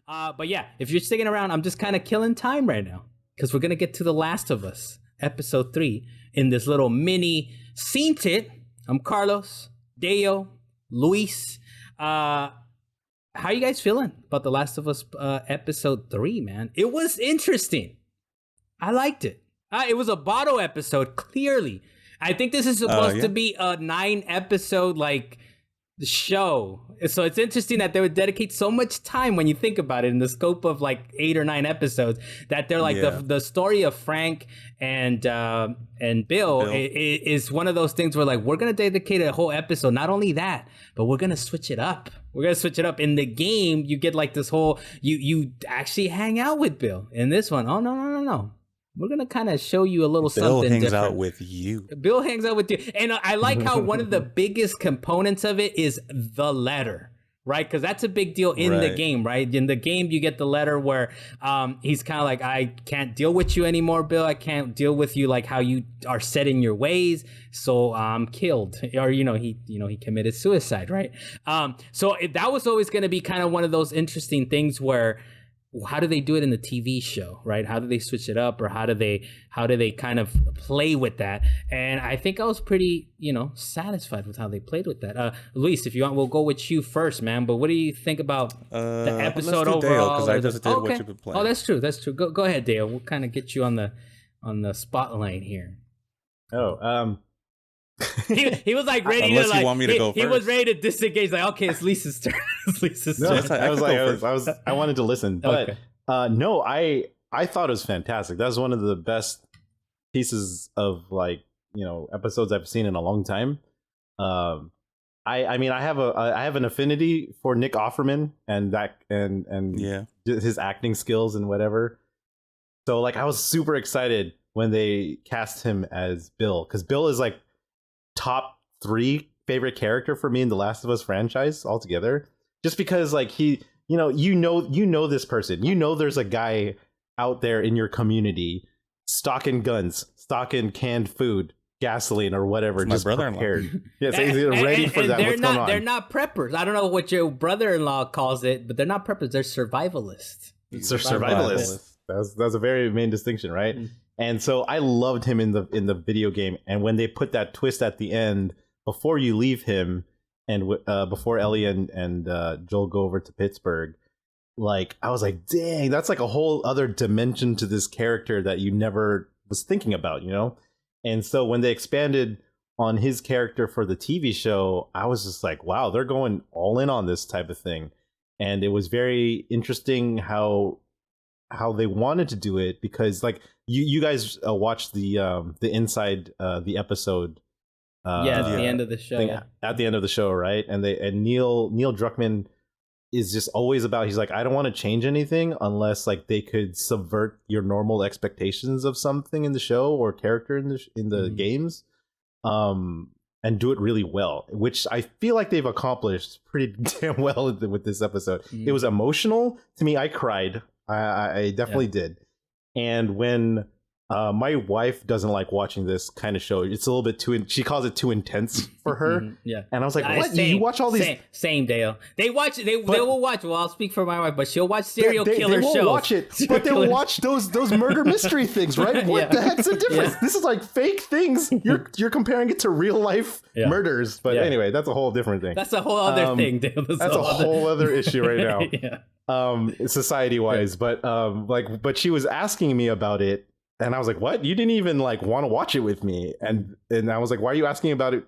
But yeah, if you're sticking around, I'm just kind of killing time right now because we're gonna get to The Last of Us, episode 3, in this little mini Seent It. I'm Carlos, Deo, Luis. How you guys feeling about The Last of Us episode 3, man? It was interesting. I liked it. It was a bottle episode, clearly. I think this is supposed to be a 9-episode, like, show. So it's interesting that they would dedicate so much time when you think about it in the scope of, like, 8 or 9 episodes, that they're like, the story of Frank and Bill. Is one of those things where, like, we're going to dedicate a whole episode. Not only that, but we're going to switch it up. We're going to switch it up. In the game, you get, like, this whole, you actually hang out with Bill. In this one, oh, no. We're going to kind of show you a little something different. Bill hangs out with you. Bill hangs out with you. And I like how one of the biggest components of it is the letter, right? Because that's a big deal in the game, right? In the game, you get the letter where he's kind of like, I can't deal with you anymore, Bill. I can't deal with you like how you are set in your ways. So I'm killed. Or, he committed suicide, right? So that was always going to be kind of one of those interesting things where, how do they do it in the TV show, right? How do they switch it up, or how do they kind of play with that? And I think I was pretty, satisfied with how they played with that. Luis, if you want, we'll go with you first, man. But what do you think about the episode overall? Because I just did what you've been playing. Oh, that's true. Go ahead, Dale. We'll kind of get you on the spotlight here. He was like ready Unless to like. You want me to go he first. was ready to disengage. Like, okay, it's Lisa's turn. It's Lisa's turn. I wanted to listen, but no, I thought it was fantastic. That was one of the best pieces of episodes I've seen in a long time. I mean, I have an affinity for Nick Offerman and his acting skills and whatever. So like, I was super excited when they cast him as Bill, because Bill is like top 3 favorite character for me in the Last of Us franchise altogether, just because like he, you know this person, there's a guy out there in your community stocking guns, stocking canned food, gasoline or whatever, it's just my brother-in-law. prepared. Yes, he's ready for that. What's going on? They're not preppers. I don't know what your brother-in-law calls it, but they're not preppers. They're survivalists. They're survivalists. That's a very main distinction, right? Mm-hmm. And so I loved him in the video game, and when they put that twist at the end before you leave him, and before Ellie and Joel go over to Pittsburgh, like I was like, dang, that's like a whole other dimension to this character that you never was thinking about, And so when they expanded on his character for the TV show, I was just like, wow, they're going all in on this type of thing, and it was very interesting how they wanted to do it, because like you guys watched the inside the episode at the end of the show, at the end of the show, right? And Neil Druckmann is just always about, he's like, I don't want to change anything unless like they could subvert your normal expectations of something in the show or character in the games, and do it really well, which I feel like they've accomplished pretty damn well with this episode. It was emotional to me. I cried. I definitely did. And when my wife doesn't like watching this kind of show, it's a little bit she calls it too intense for her. Yeah. And I was like, what? You watch all these? Same Dale. They will watch. Well, I'll speak for my wife, but she'll watch serial killer shows. They will watch it, but they'll watch those murder mystery things, right? What the heck's the difference? Yeah. This is like fake things. You're comparing it to real life murders. But anyway, that's a whole different thing. That's a whole other thing, Dale. That's a whole other issue right now. Society wise, but she was asking me about it, and I was like, what? You didn't even like want to watch it with me, and I was like, why are you asking about it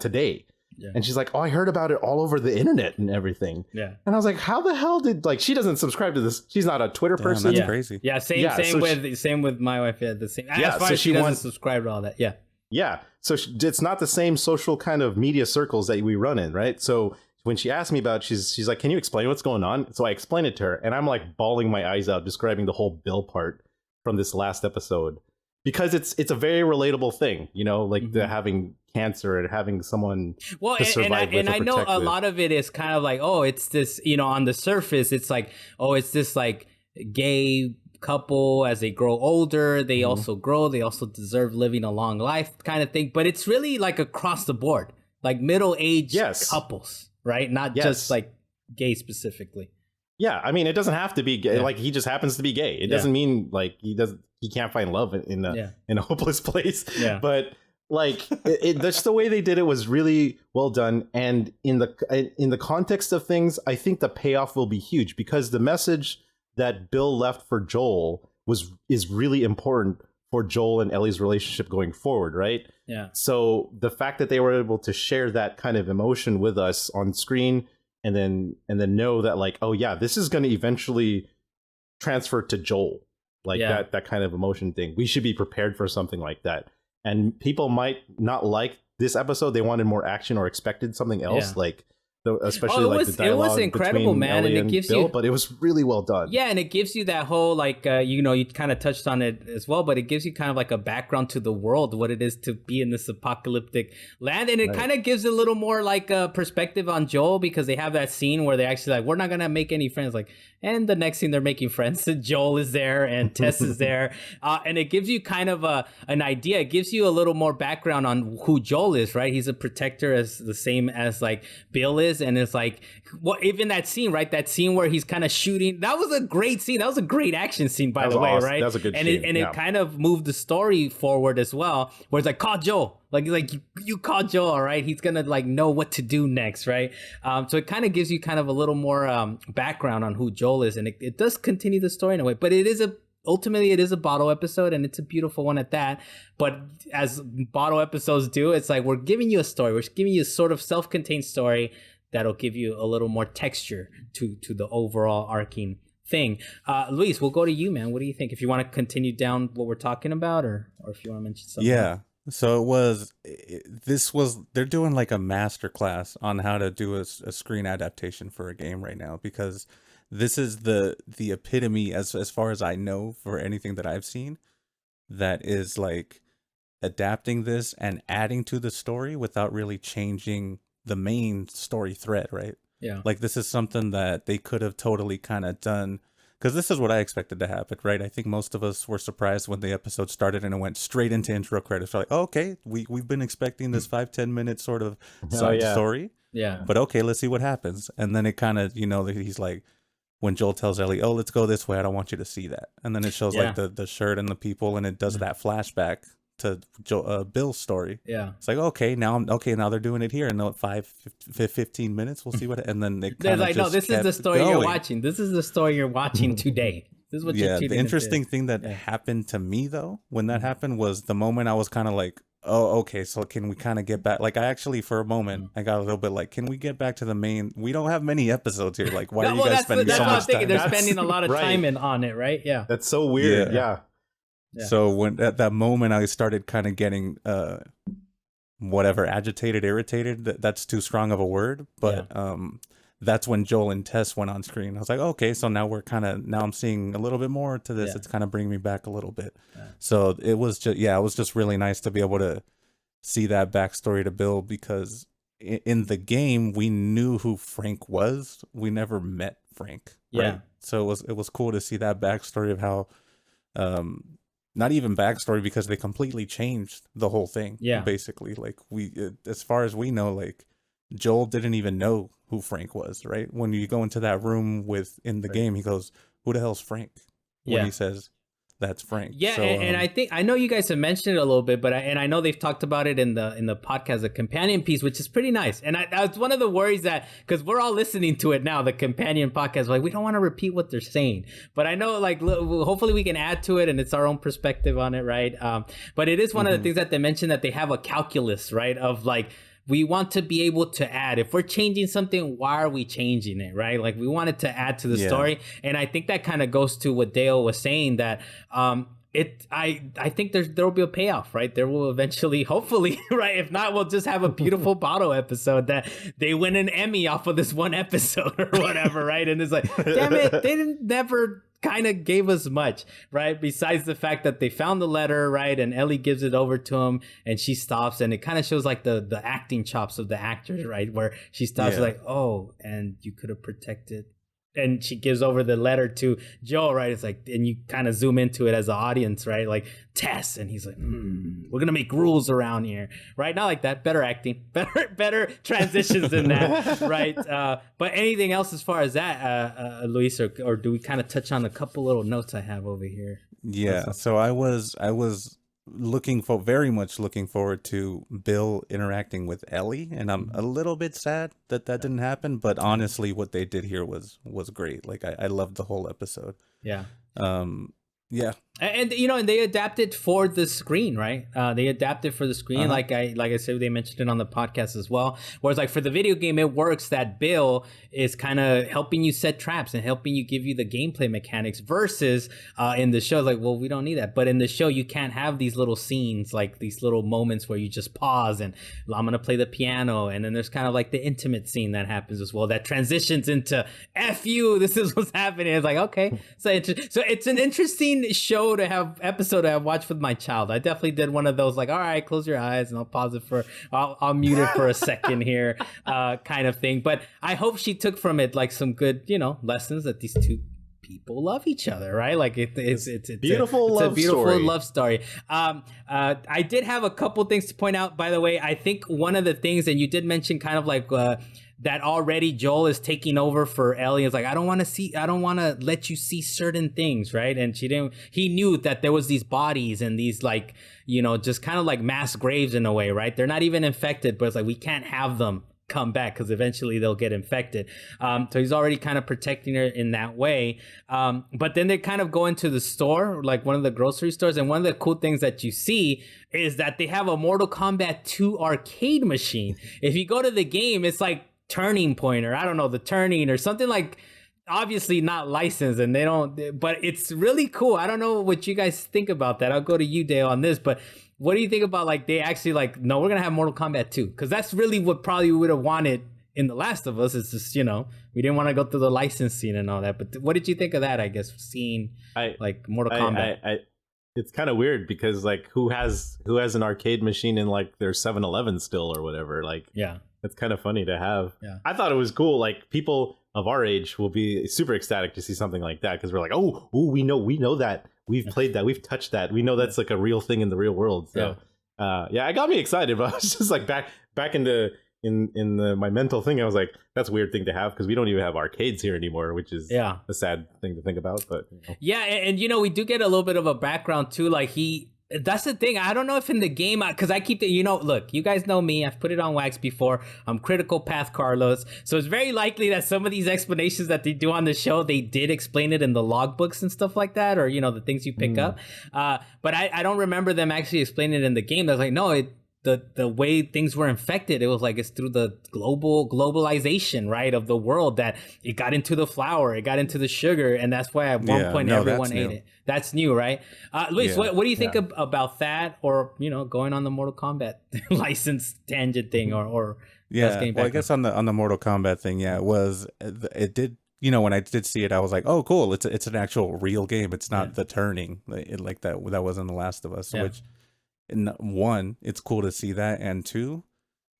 today? And she's like, oh, I heard about it all over the internet and everything. And I was like, how the hell did, like, she doesn't subscribe to this, she's not a Twitter person. That's crazy. Same with my wife. The same. As far so as she doesn't subscribe to all that. So it's not the same social kind of media circles that we run in, right? So when she asked me about it, she's like, can you explain what's going on? So I explained it to her, and I'm like bawling my eyes out describing the whole Bill part from this last episode, because it's a very relatable thing, like the having cancer and having someone to survive with. And I know a lot of it is kind of like, oh, it's this, on the surface, it's like, oh, it's this like gay couple. As they grow older, they also grow, they also deserve living a long life kind of thing. But it's really like across the board, like middle-aged couples. Right? Not just like gay specifically. Yeah, I mean, it doesn't have to be gay. Yeah. Like, he just happens to be gay. It doesn't mean like he can't find love in a hopeless place. Yeah. But like, just the way they did it was really well done. And in the context of things, I think the payoff will be huge, because the message that Bill left for Joel is really important for Joel and Ellie's relationship going forward, right? Yeah. So the fact that they were able to share that kind of emotion with us on screen, and then know that, like, oh yeah, this is going to eventually transfer to Joel, like that kind of emotion thing. We should be prepared for something like that. And people might not like this episode; they wanted more action or expected something else, like especially the dialogue. It was incredible, man, Ellie and it gives Bill, you. But it was really well done. Yeah, and it gives you that whole like you kind of touched on it as well, but it gives you kind of like a background to the world, what it is to be in this apocalyptic land, and it kind of gives a little more like a perspective on Joel, because they have that scene where they actually like, we're not gonna make any friends, like, and the next scene they're making friends. Joel is there and Tess is there, and it gives you kind of an idea. It gives you a little more background on who Joel is, right? He's a protector, as the same as like Bill is, and it's like, what, even that scene, right? That scene where he's kind of shooting. That was a great scene. That was a great action scene, by the way, awesome. right? That was a good scene. It kind of moved the story forward as well, where it's like, call Joel. Like you call Joel, all right? He's gonna like know what to do next, right? So it kind of gives you kind of a little more background on who Joel is, and it does continue the story in a way. But ultimately it is a bottle episode, and it's a beautiful one at that. But as bottle episodes do, it's like, we're giving you a story. We're giving you a sort of self-contained story that'll give you a little more texture to the overall arcing thing. Luis, we'll go to you, man. What do you think? If you want to continue down what we're talking about, or if you want to mention something. Yeah. So they're doing like a master class on how to do a screen adaptation for a game right now, because this is the epitome, as far as I know, for anything that I've seen, that is like adapting this and adding to the story without really changing the main story thread, right? Yeah. Like, this is something that they could have totally kind of done, because this is what I expected to happen, right? I think most of us were surprised when the episode started and it went straight into intro credits. We're like, oh, okay, we've been expecting this 5-10 minute sort of side story. Yeah. But okay, let's see what happens. And then it kind of, he's like, when Joel tells Ellie, oh, let's go this way, I don't want you to see that. And then it shows like the shirt and the people, and it does that flashback to Bill's story. Yeah. It's like, okay, now they're doing it here, and now 15 minutes, we'll see what, and then they kind of like, no, this is the story you're watching. This is the story you're watching today. This is what you're tuning the interesting thing that happened to me, though, when that happened, was the moment I was kind of like, oh, okay, so can we kind of get back? Like, I actually, for a moment, I got a little bit like, can we get back to the main? We don't have many episodes here. Like, why are you guys spending so much time? They're spending a lot of time on it, right? Yeah. That's so weird. Yeah. So when at that moment I started kind of getting agitated, irritated, that's too strong of a word, but that's when Joel and Tess went on screen. I was like, okay, so now I'm seeing a little bit more to this. It's kind of bringing me back a little bit. So it was just really nice to be able to see that backstory to Bill, because in the game we knew who Frank was. We never met Frank. Right? So it was cool to see that backstory of how not even backstory, because they completely changed the whole thing. Yeah. Basically, like, as far as we know, like, Joel didn't even know who Frank was, right? When you go into that room in the game, he goes, who the hell's Frank? When he says, that's Frank. Yeah, so, and I know you guys have mentioned it a little bit, but I know they've talked about it in the podcast, the companion piece, which is pretty nice. And that's one of the worries, that because we're all listening to it now, the companion podcast, like, we don't want to repeat what they're saying, but I know, like, hopefully we can add to it, and it's our own perspective on it, right? But it is one of the things that they mentioned, that they have a calculus, right, of like, we want to be able to add. If we're changing something, why are we changing it, right? Like, we wanted to add to the story. And I think that kind of goes to what Dale was saying, that I think there'll be a payoff, right? There will eventually, hopefully, right? If not, we'll just have a beautiful bottle episode that they win an Emmy off of this one episode or whatever, right? And it's like, damn it, they never kind of gave us much, right? Besides the fact that they found the letter, right? And Ellie gives it over to him, and she stops, and it kind of shows like the acting chops of the actors, right? Where she stops like, oh, and you could have protected and she gives over the letter to Joel, right? It's like, and you kind of zoom into it as an audience, right? Like Tess, and he's like, we're gonna make rules around here, right? Not like that. Better acting, better transitions than that, right? But anything else as far as that, Luis, or do we kind of touch on a couple little notes I have over here? Yeah. So I was very much looking forward to Bill interacting with Ellie, and I'm a little bit sad that didn't happen, but honestly what they did here was great. Like I loved the whole episode. Yeah. Yeah. And and they adapted for the screen, right? They adapted for the screen, like I said, they mentioned it on the podcast as well. Whereas like for the video game, it works that Bill is kind of helping you set traps and helping you give you the gameplay mechanics. Versus in the show, like, well, we don't need that. But in the show, you can't have these little scenes, like these little moments where you just pause and I'm gonna play the piano, and then there's kind of like the intimate scene that happens as well that transitions into F you. This is what's happening. It's like, okay, so it's an interesting show episode to have watched with my child. I definitely did one of those, like, all right, close your eyes and I'll pause it I'll mute it for a second here, kind of thing. But I hope she took from it like some good, lessons that these two people love each other, right? Like it's beautiful love story. I did have a couple things to point out, by the way. I think one of the things, and you did mention kind of like that already Joel is taking over for Ellie. It's like, I don't want to let you see certain things, right? And he knew that there was these bodies and these like, just kind of like mass graves in a way, right? They're not even infected, but it's like, we can't have them come back because eventually they'll get infected. So he's already kind of protecting her in that way. But then they kind of go into the store, like one of the grocery stores. And one of the cool things that you see is that they have a Mortal Kombat 2 arcade machine. If you go to the game, it's like Turning Point, or I don't know, the Turning or something, like obviously not licensed, and they don't, but it's really cool. I don't know what you guys think about that. I'll go to you, Dale, on this, but what do you think about like they actually like, no, we're gonna have Mortal Kombat 2, because that's really what probably we would have wanted in The Last of Us. It's just, we didn't want to go through the license scene and all that. But what did you think of that? I guess seeing like Mortal Kombat. It's kind of weird because like who has an arcade machine in like their 7-Eleven still or whatever, like, yeah. It's kind of funny to have. Yeah. I thought it was cool. Like people of our age will be super ecstatic to see something like that, because we're like, oh, we know that. We've played that. We've touched that. We know that's like a real thing in the real world. So, it got me excited. But I was just like back into my mental thing. I was like, that's a weird thing to have, because we don't even have arcades here anymore, which is a sad thing to think about. But yeah, and we do get a little bit of a background too. Like that's the thing. I don't know if in the game, because I keep look, you guys know me. I've put it on wax before. I'm Critical Path Carlos. So it's very likely that some of these explanations that they do on the show, they did explain it in the logbooks and stuff like that, or, the things you pick up. But I don't remember them actually explaining it in the game. I was like, no, the way things were infected, it was like it's through the globalization, right, of the world, that it got into the flour, it got into the sugar, and that's why at one point everyone ate it. That's new, right? Luis, what do you think about that, or going on the Mortal Kombat license tangent thing, or well, I guess on the Mortal Kombat thing, it did. When I did see it, I was like, oh, cool, it's an actual real game. It's not the Turning like that was in The Last of Us, which. And one, it's cool to see that, and two,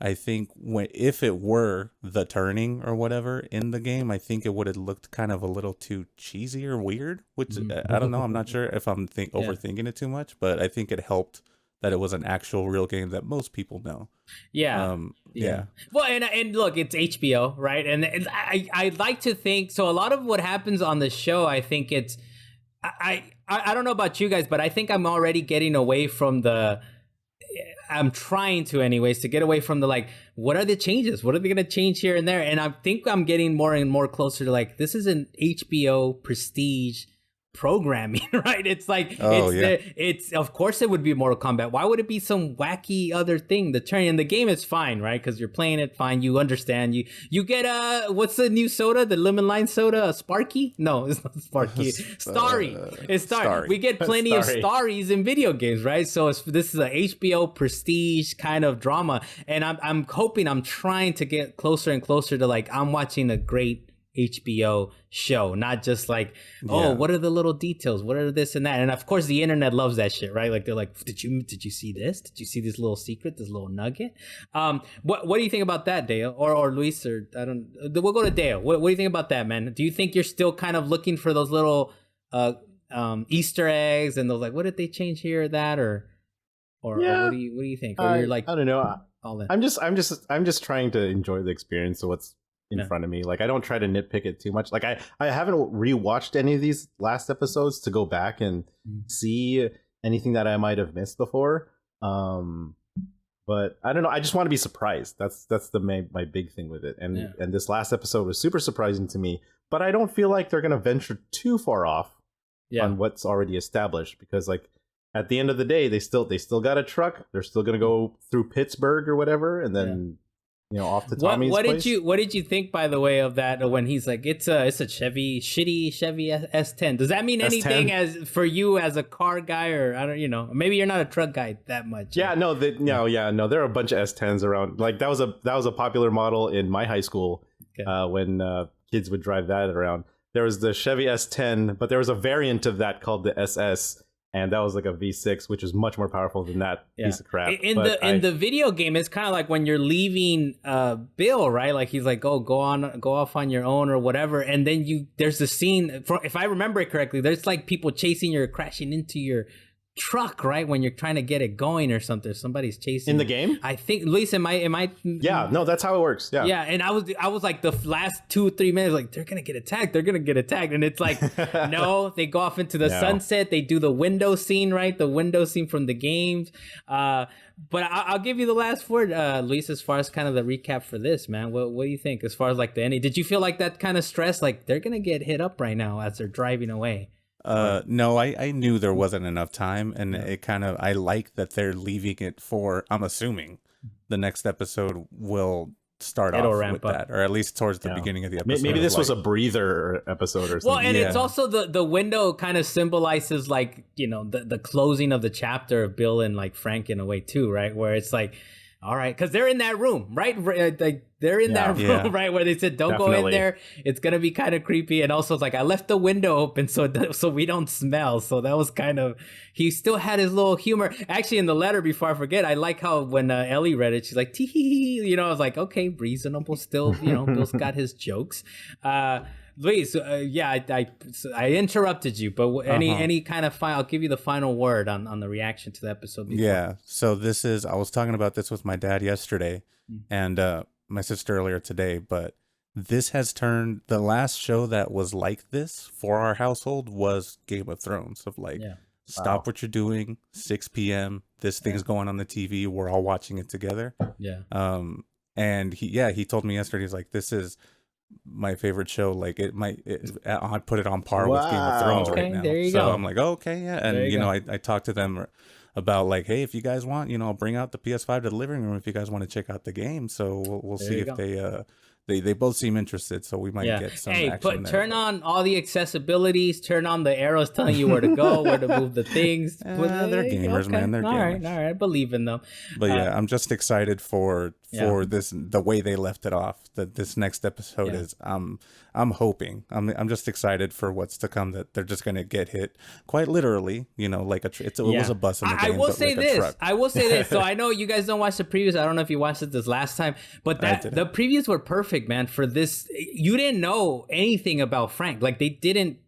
I think if it were the Turning or whatever in the game, I think it would have looked kind of a little too cheesy or weird, which I don't know. I'm not sure if I'm overthinking it too much, but I think it helped that it was an actual real game that most people know. Yeah. Well, and look, it's HBO, right? And I like to think, so a lot of what happens on the show, I think it's, I don't know about you guys, but I think I'm already getting away from I'm trying to anyways, to get away from the like, what are the changes? What are they going to change here and there? And I think I'm getting more and more closer to like, this is an HBO prestige programming, right? It's like, it's of course it would be Mortal Kombat. Why would it be some wacky other thing? The turn in the game is fine, right? Because you're playing it fine, you understand. You get what's the new soda? The lemon lime soda, Sparky? No, it's not Sparky. Starry. It's Starry. We get plenty of Starries in video games, right? So this is a HBO prestige kind of drama, and I'm hoping, I'm trying to get closer and closer to like, I'm watching a great HBO show, not just like, oh, what are the little details? What are this and that? And of course, the internet loves that shit, right? Like they're like, did you see this? Did you see this little secret, this little nugget? What do you think about that, Dale or Luis? Or I don't. We'll go to Dale. What do you think about that, man? Do you think you're still kind of looking for those little Easter eggs and those like, what did they change here or that or what do you think? Or you're like, I don't know. All in. I'm just trying to enjoy the experience of what's in front of me. Like I don't try to nitpick it too much. Like I haven't rewatched any of these last episodes to go back and see anything that I might have missed before. But I don't know. I just want to be surprised. That's my big thing with it. And this last episode was super surprising to me. But I don't feel like they're going to venture too far off on what's already established, because like at the end of the day, they still got a truck. They're still going to go through Pittsburgh or whatever, and then off to Tommy's place. What did you think, by the way, of that when he's like, it's a shitty Chevy S10? Does that mean anything S10? as for you as a car guy, or I don't maybe you're not a truck guy that much? Yeah, no, there are a bunch of S10s around. Like that was a popular model in my high school when kids would drive that around. There was the Chevy S10, but there was a variant of that called the SS. And that was like a V6, which is much more powerful than that piece of crap. In the video game, it's kind of like when you're leaving Bill, right? Like he's like, "Oh, go off on your own" or whatever. And then there's the scene. If I remember it correctly, there's like people chasing you or crashing into your truck, right? When you're trying to get it going or something, somebody's chasing in the game. I think, Luis, am I? Yeah, no, that's how it works. Yeah, and I was like the last 2-3 minutes, like they're gonna get attacked, and it's like no, they go off into the sunset. They do the window scene, right? The window scene from the games. But I'll give you the last word, Luis, as far as kind of the recap for this, man. What do you think as far as like the ending? Did you feel like that kind of stress, like they're gonna get hit up right now as they're driving away? No, I knew there wasn't enough time, and it kind of, I like that they're leaving it for, I'm assuming the next episode will start off with that, or at least towards the beginning of the episode. Maybe this was a breather episode or something. Well, and it's also the window kind of symbolizes like, the closing of the chapter of Bill and like Frank in a way too, right? Where it's like, all right, because they're in that room, right? Like they're in that room, right? Where they said, "Don't go in there. It's gonna be kind of creepy." And also, it's like I left the window open so we don't smell. So that was kind of. He still had his little humor. Actually, in the letter, before I forget, I like how when Ellie read it, she's like, "Tee hee hee." I was like, okay, reasonable. Still, Bill's got his jokes. Luis, I interrupted you, but any kind of I'll give you the final word on the reaction to the episode before. Yeah, so I was talking about this with my dad yesterday and my sister earlier today, but this has turned, the last show that was like this for our household was Game of Thrones, of like, stop what you're doing, 6 p.m., this thing's going on the TV, we're all watching it together. Yeah. And he told me yesterday, he's like, this is my favorite show. Like I'd put it on par with Game of Thrones right now. There you go. I'm like, okay, yeah. And I talked to them about like, hey, if you guys want, I'll bring out the PS5 to the living room if you guys want to check out the game. So we'll see if they both seem interested, so we might get some action there. Turn on all the accessibilities, turn on the arrows telling you where to go, where to move the things. They're gamers, man. They're gamers. All right, believe in them. But I'm just excited for this, the way they left it off. That this next episode is I'm hoping. I'm just excited for what's to come, that they're just gonna get hit quite literally, like it was a bus in the game. I will say this. So I know you guys don't watch the previews. I don't know if you watched it this last time, but the previews were perfect, man. For this, you didn't know anything about Frank. Like they didn't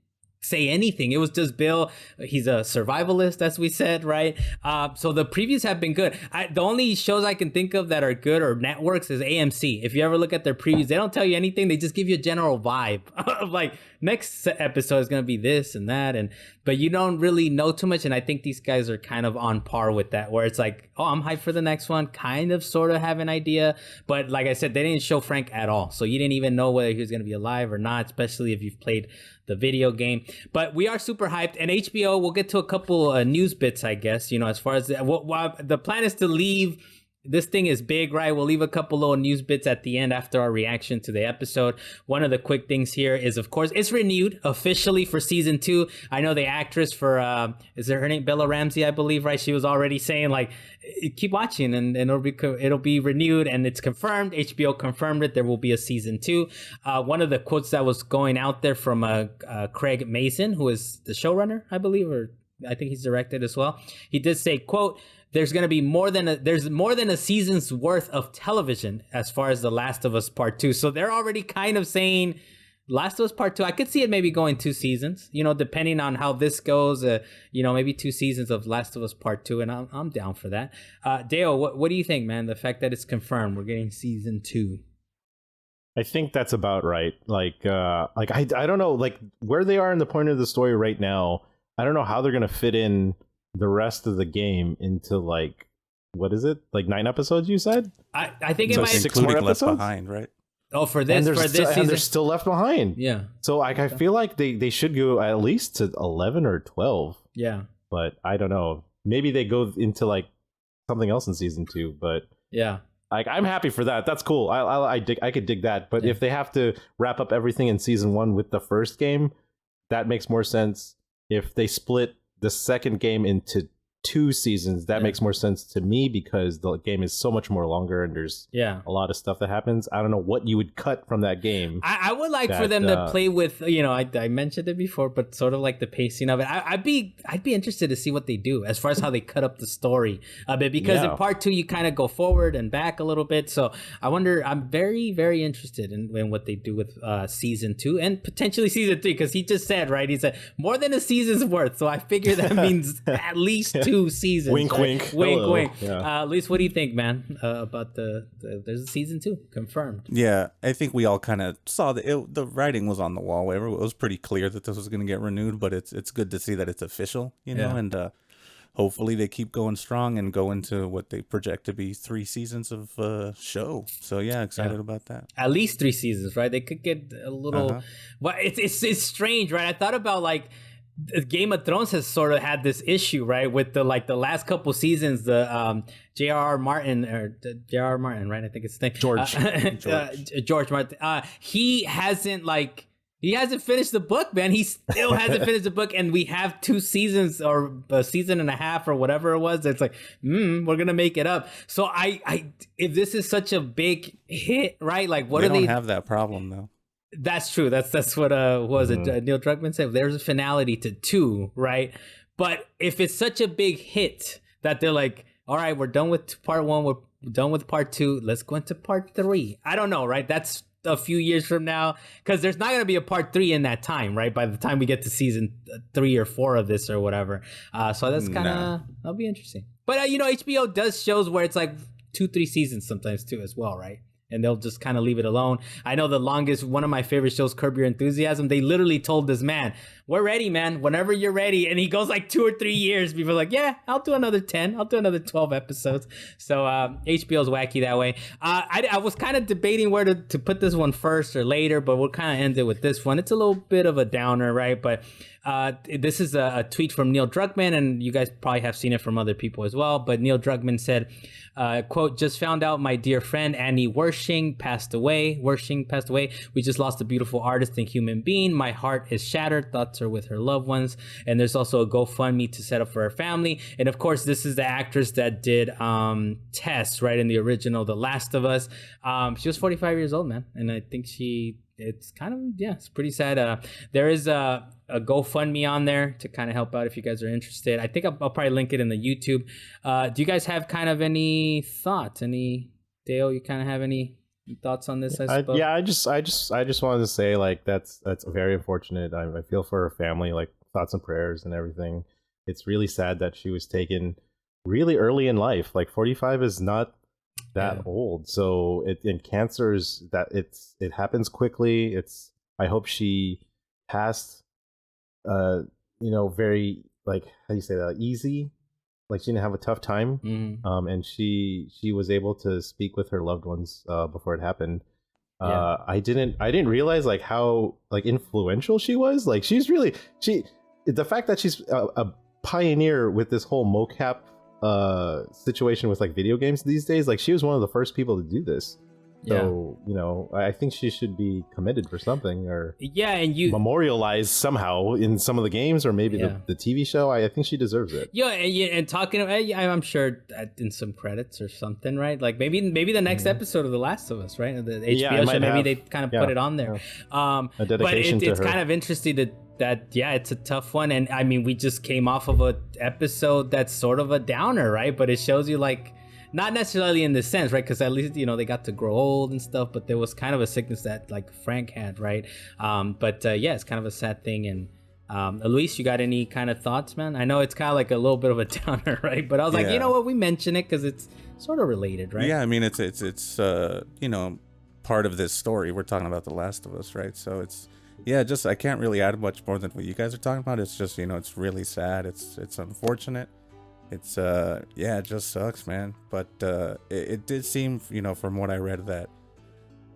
say anything. It was just Bill. He's a survivalist, as we said, right? So the previews have been good. The only shows I can think of that are good or networks is AMC. If you ever look at their previews, they don't tell you anything. They just give you a general vibe of like, next episode is going to be this and that. But you don't really know too much. And I think these guys are kind of on par with that, where it's like, oh, I'm hyped for the next one. Kind of, sort of have an idea. But like I said, they didn't show Frank at all. So you didn't even know whether he was going to be alive or not, especially if you've played the video game. But we are super hyped. And HBO, we'll get to a couple news bits, I guess, as far as the plan is to leave this thing is big, right? We'll leave a couple little news bits at the end after our reaction to the episode. One of the quick things here is, of course, it's renewed officially for season 2. I know the actress for, is it her name? Bella Ramsey, I believe, right? She was already saying, like, keep watching and it'll be renewed, and it's confirmed. HBO confirmed it. There will be a season 2. One of the quotes that was going out there from Craig Mason, who is the showrunner, I believe, or I think he's directed as well. He did say, quote, there's going to be more than a season's worth of television as far as The Last of Us Part 2. So they're already kind of saying Last of Us Part 2. I could see it maybe going 2 seasons, depending on how this goes, maybe 2 seasons of Last of Us Part 2. And I'm down for that. Dale, what do you think, man? The fact that it's confirmed, we're getting season 2. I think that's about right. I don't know, like where they are in the point of the story right now. I don't know how they're going to fit in the rest of the game into like, what is it? Like 9 episodes, you said? I think it so might 6 more episodes Left Behind, right? Oh, for this season, and they're still Left Behind. Yeah. So I feel like they should go at least to 11 or 12. Yeah. But I don't know. Maybe they go into like something else in season 2. But yeah, like I'm happy for that. That's cool. I could dig that. But if they have to wrap up everything in season 1 with the first game, that makes more sense. If they split the second game into 2 seasons, that makes more sense to me because the game is so much more longer and there's a lot of stuff that happens. I don't know what you would cut from that game. I would like for them to play with, I mentioned it before, but sort of like the pacing of it. I'd be interested to see what they do as far as how they cut up the story a bit, because in part 2 you kind of go forward and back a little bit. So I wonder, I'm very, very interested in what they do with season 2 and potentially season 3, because he just said, right? He said more than a season's worth. So I figure that means at least 2 seasons. Wink, right? wink. Wink, Hello. wink. Yeah. Luis, what do you think, man, about there's a season 2 confirmed? Yeah, I think we all kind of saw the writing was on the wall. It was pretty clear that this was going to get renewed, but it's good to see that it's official, and hopefully they keep going strong and go into what they project to be 3 seasons of show. So yeah, excited about that. At least 3 seasons, right? They could get a little. Well, it's strange, right? I thought about like Game of Thrones has sort of had this issue, right, with the last couple seasons, the J.R.R. Martin, right? I think it's his name. George Martin. He hasn't finished the book, man. He still hasn't finished the book, and we have 2 seasons or a season and a half or whatever it was. It's like, we're gonna make it up. So I if this is such a big hit, right? Like, what they are they? Don't have that problem though. That's true. That's what was it? Neil Druckmann said there's a finality to 2, right? But if it's such a big hit that they're like, all right, we're done with part 1, we're done with part 2, let's go into part 3. I don't know, right? That's a few years from now, because there's not going to be a part 3 in that time, right? By the time we get to season 3 or 4 of this or whatever. So that's kind of that'll be interesting. But HBO does shows where it's like 2-3 seasons sometimes too as well, right? And they'll just kind of leave it alone. I know the longest, one of my favorite shows, Curb Your Enthusiasm, they literally told this man, we're ready, man, whenever you're ready. And he goes like 2 or 3 years before, like, yeah, I'll do another 10. I'll do another 12 episodes. So HBO's wacky that way. I was kind of debating where to put this one first or later, but we'll kind of end it with this one. It's a little bit of a downer, right? But this is a tweet from Neil Druckmann, and you guys probably have seen it from other people as well. But Neil Druckmann said, quote, just found out my dear friend Annie Wershing passed away. We just lost a beautiful artist and human being. My heart is shattered. Thoughts are with her loved ones. And there's also a GoFundMe to set up for her family. And of course, this is the actress that did Tess, right, in the original The Last of Us. She was 45 years old, man. And I think it's kind of, it's pretty sad. There is a GoFundMe on there to kind of help out if you guys are interested. I think I'll probably link it in the YouTube. Do you guys have kind of any thoughts? Dale, you kind of have any thoughts on this? I suppose. I just wanted to say, like, that's very unfortunate. I feel for her family, like, thoughts and prayers and everything. It's really sad that she was taken really early in life. Like 45 is not that old. So cancers it happens quickly. I hope she passed very, like, how do you say that, easy, like she didn't have a tough time. And she was able to speak with her loved ones before it happened. I didn't realize like how like influential she was. Like the fact that she's a pioneer with this whole mocap situation with like video games these days. Like she was one of the first people to do this. So, I think she should be committed for something or and you memorialized somehow in some of the games or maybe the TV show. I think she deserves it. And talking I'm sure in some credits or something, right? Like maybe the next episode of The Last of Us, right? The HBO show, maybe they kind of put it on there. A dedication but it's kind of interesting that it's a tough one. And I mean, we just came off of an episode that's sort of a downer, right? But it shows you like, not necessarily in this sense, right? Because at least, they got to grow old and stuff, but there was kind of a sickness that like Frank had, right? It's kind of a sad thing. And Luis, you got any kind of thoughts, man? I know it's kind of like a little bit of a downer, right? But I was like, you know what? We mention it because it's sort of related, right? Yeah, I mean, it's part of this story. We're talking about The Last of Us, right? So it's, I can't really add much more than what you guys are talking about. It's just, it's really sad. It's unfortunate. It's it just sucks, man. But it did seem, from what I read, that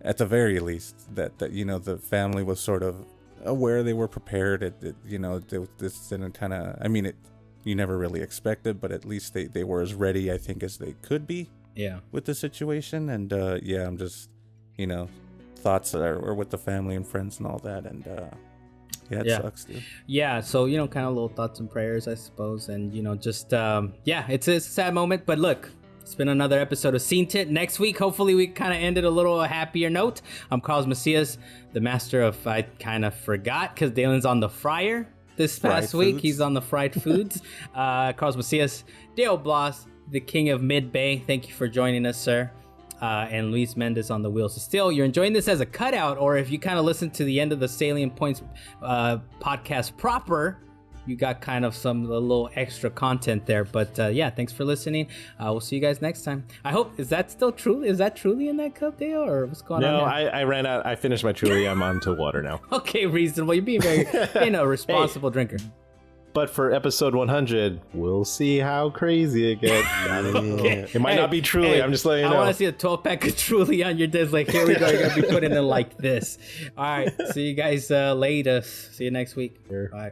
at the very least that the family was sort of aware, they were prepared. This didn't kind of, I mean, you never really expected, but at least they were as ready, I think, as they could be. Yeah. With the situation, and I'm just, thoughts that are with the family and friends and all that, and. It sucks, dude. Yeah, so, kind of little thoughts and prayers, I suppose. And, just, it's a sad moment. But look, it's been another episode of Seent It. Next week, hopefully, we kind of ended a little happier note. I'm Carlos Macias, the master of, I kind of forgot, because Dalen's on the fryer this past week. He's on the fried foods. Carlos Macias, Dale Blas, the king of Mid-Bay. Thank you for joining us, sir. And Luis Mendez on the wheels of steel. You're enjoying this as a cutout, or if you kind of listen to the end of the Salient Points podcast proper, you got kind of some little extra content there. But thanks for listening. We'll see you guys next time. I hope, is that still true? Is that truly in that cup, Dale, or what's going on? No, I ran out. I finished my Truly. I'm on to water now. Okay, reasonable. You're being very, responsible drinker. But for episode 100, we'll see how crazy it gets. Okay. It might not be Truly. I'm just letting you know. I want to see a 12-pack of Truly on your desk. Like, here we go. You're going to be putting it like this. All right. See you guys later. See you next week. Sure. Bye.